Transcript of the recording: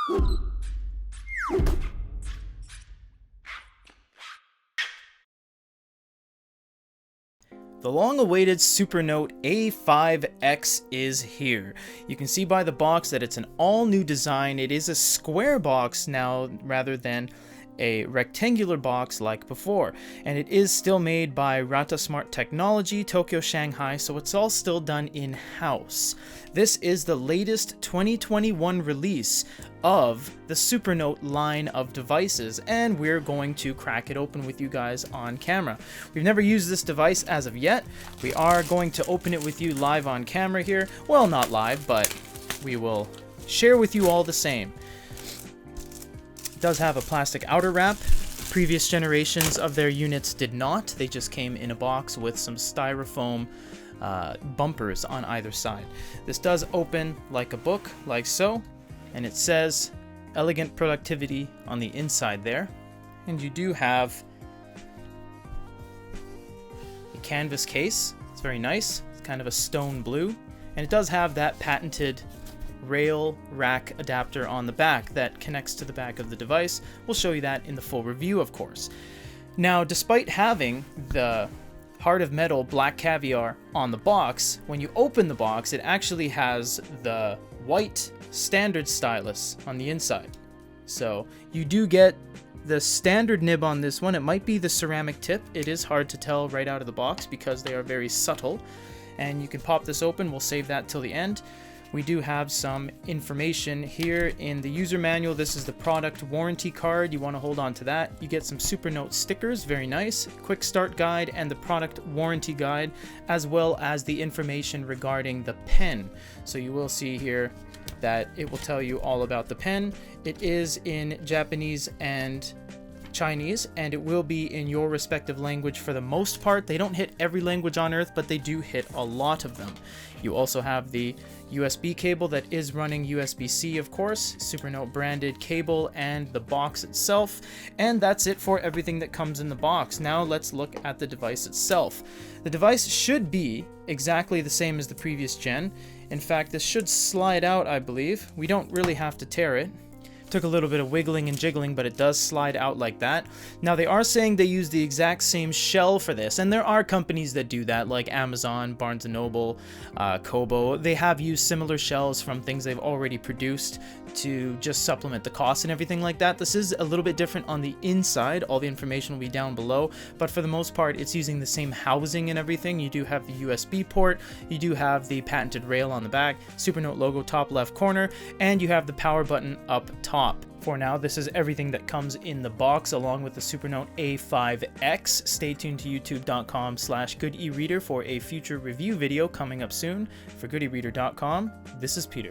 The long-awaited Supernote A5X is here. You can see by the box that it's an all-new design. It is a square box now rather than a rectangular box like before, and it is still made by Rata Technology, Tokyo, Shanghai, so it's all still done in-house. This is the latest 2021 release of the Supernote line of devices, and we're going to crack it open with you guys on camera. We've never used this device as of yet. We are going to open it with you live on camera here. Well, not live, but we will share with you all the same. Does have a plastic outer wrap. Previous generations of their units did not. They just came in a box with some styrofoam bumpers on either side. This does open like a book, like so, and it says Elegant Productivity on the inside there. And you do have a canvas case. It's very nice. It's kind of a stone blue, and it does have that patented rail rack adapter on the back that connects to the back of the device. We'll show you that in the full review, of course. Now, despite having the Heart of Metal Black Caviar on the box, when you open the box, it actually has the white standard stylus on the inside. So you do get the standard nib on this one. It might be the ceramic tip. It is hard to tell right out of the box because they are very subtle. And you can pop this open. We'll save that till the end. We do have some information here in the user manual. This is the product warranty card. You want to hold on to that. You get some Supernote stickers, very nice, quick start guide, and the product warranty guide, as well as the information regarding the pen. So you will see here that it will tell you all about the pen. It is in Japanese and Chinese, and it will be in your respective language for the most part. They don't hit every language on earth, but they do hit a lot of them. You also have the USB cable that is running USB-C, of course, Supernote branded cable, and the box itself. And that's it for everything that comes in the box. Now let's look at the device itself. The device should be exactly the same as the previous gen. In fact, this should slide out, I believe. We don't really have to tear it. Took a little bit of wiggling and jiggling, but it does slide out like that. Now, they are saying they use the exact same shell for this, and there are companies that do that, like Amazon, Barnes & Noble, Kobo. They have used similar shells from things they've already produced to just supplement the cost and everything like that. This is a little bit different on the inside. All the information will be down below, but for the most part, it's using the same housing and everything. You do have the USB port, you do have the patented rail on the back, Supernote logo top left corner, and you have the power button up top. For now, this is everything that comes in the box along with the Supernote A5X. Stay tuned to youtube.com/goodereader for a future review video coming up soon. For goodereader.com, this is Peter.